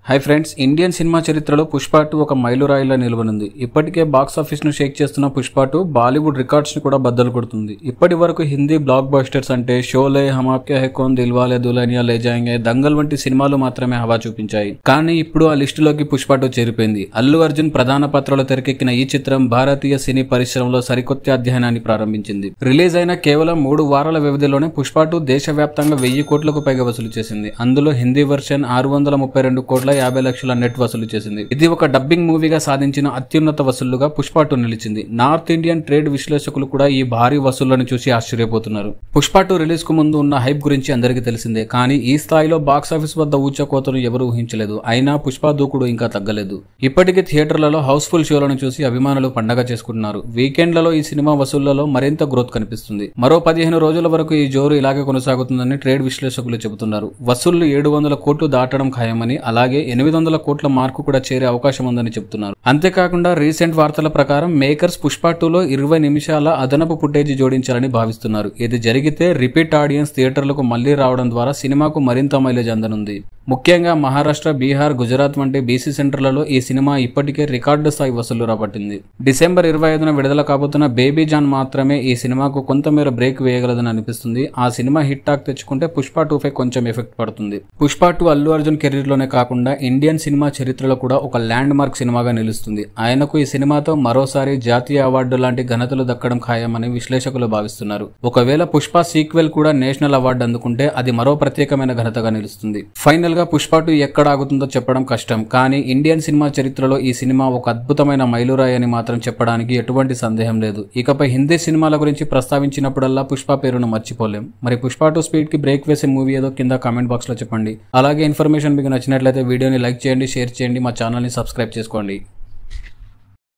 Hi friends, Indian cinema చరిత్రలో పుష్ప 2 ఒక మైలురాయిలా నిలవనుంది. ఇప్పటికే బాక్స్ ఆఫీస్ ను షేక్ చేస్తున్న పుష్ప 2 బాలీవుడ్ రికార్డ్స్ ని కూడా బద్దలు కొడుతుంది. ఇప్పటి వరకు హిందీ బ్లాక్ బస్టర్స్ అంటే షోలే, హమ్ ఆప్కే హై కౌన్, దిల్వాలే దుల్హనియా లే జాయేంగే, దంగల్ వంటి సినిమాలు మాత్రమే హవా చూపించాయి. కానీ ఇప్పుడు ఆ లిస్టులోకి పుష్ప 2 చేరిపోయింది. అల్లు అర్జున్ ప్రధాన పాత్రలో తెరకెక్కిన ఈ చిత్రం భారతీయ సినీ పరిశ్రమలో సరికొత్త అధ్యయనాన్ని ప్రారంభించింది. రిలీజ్ అయిన కేవలం 3 వారాల వ్యవధిలోనే పుష్ప 2 దేశవ్యాప్తంగా 1000 కోట్లకు పైగా వసూలు చేసింది. అందులో హిందీ వర్షన్ 632 కోట్ల 50 లక్షల నెట్ వసూలు చేసింది. ఇది ఒక డబ్బింగ్ మూవీగా సాధించిన అత్యున్నత వసూళ్లుగా పుష్ప 2 నిలిచింది. నార్త్ ఇండియన్ ట్రేడ్ విశ్లేషకులు కూడా ఈ భారీ వసూళ్లను చూసి ఆశ్చర్యపోతున్నారు. పుష్ప 2 రిలీజ్ కు ముందు ఉన్న హైప్ గురించి అందరికీ తెలిసిందే. కానీ ఈ స్థాయిలో బాక్స్ ఆఫీస్ వద్ద ఊచకోతను ఎవరూ ఊహించలేదు. అయినా పుష్ప దూకుడు ఇంకా తగ్గలేదు. ఇప్పటికీ థియేటర్లలో హౌస్ఫుల్ షోలను చూసి అభిమానులు పండగ చేసుకుంటున్నారు. వీకెండ్లలో ఈ సినిమా వసూళ్లలో మరింత గ్రోత్ కనిపిస్తుంది. మరో 15 రోజుల వరకు ఈ జోరు ఇలాగే కొనసాగుతుందని ట్రేడ్ విశ్లేషకులు చెబుతున్నారు. వసూళ్లు 700 కోట్లు దాటడం ఖాయమని, అలాగే 800 కోట్ల మార్కు కూడా చేరే అవకాశం ఉందని చెబుతున్నారు. అంతేకాకుండా రీసెంట్ వార్తల ప్రకారం మేకర్స్ పుష్ప 2లో 20 నిమిషాల అదనపు ఫుటేజీ జోడించాలని భావిస్తున్నారు. ఇది జరిగితే రిపీట్ ఆడియన్స్ థియేటర్లకు మళ్లీ రావడం ద్వారా సినిమాకు మరింత మైలేజ్ అందనుంది. ముఖ్యంగా మహారాష్ట్ర, బీహార్, గుజరాత్ వంటి బీసీ సెంటర్లలో ఈ సినిమా ఇప్పటికే రికార్డు స్థాయి వసూళ్లు రాబట్టింది. డిసెంబర్ 25న విడుదల కాబోతున్న బేబీ జాన్ మాత్రమే ఈ సినిమాకు కొంతమేర బ్రేక్ వేయగలదని అనిపిస్తుంది. ఆ సినిమా హిట్ టాక్ తెచ్చుకుంటే పుష్ప 2 పై కొంచెం ఎఫెక్ట్ పడుతుంది. పుష్ప 2 అల్లు అర్జున్ కెరీర్ లోనే కాకుండా ఇండియన్ సినిమా చరిత్రలో కూడా ఒక ల్యాండ్ మార్క్ సినిమాగా నిలుస్తుంది. ఆయనకు ఈ సినిమాతో మరోసారి జాతీయ అవార్డు లాంటి ఘనతలు దక్కడం ఖాయమని విశ్లేషకులు భావిస్తున్నారు. ఒకవేళ పుష్ప సీక్వెల్ కూడా నేషనల్ అవార్డు అందుకుంటే అది మరో ప్రత్యేకమైన ఘనతగా నిలుస్తుంది. ఫైనల్ గా పుష్ప 2 ఎక్కడ ఆగుతుందో చెప్పడం కష్టం. కానీ ఇండియన్ సినిమా చరిత్రలో ఈ సినిమా ఒక అద్భుతమైన మైలురాయి అని మాత్రం చెప్పడానికి ఎటువంటి సందేహం లేదు. ఇకపై హిందీ సినిమాల గురించి ప్రస్తావించినప్పుడల్లా పుష్ప పేరును మర్చిపోలేం. మరి పుష్ప 2 స్పీడ్ కి బ్రేక్ వేసే మూవీ ఏదో కింద కామెంట్ బాక్స్ లో చెప్పండి. అలాగే ఇన్ఫర్మేషన్ మీకు నచ్చినట్లయితే వీడియోని లైక్ చేయండి, షేర్ చేయండి, మా ఛానల్ ని సబ్స్క్రైబ్ చేసుకోండి.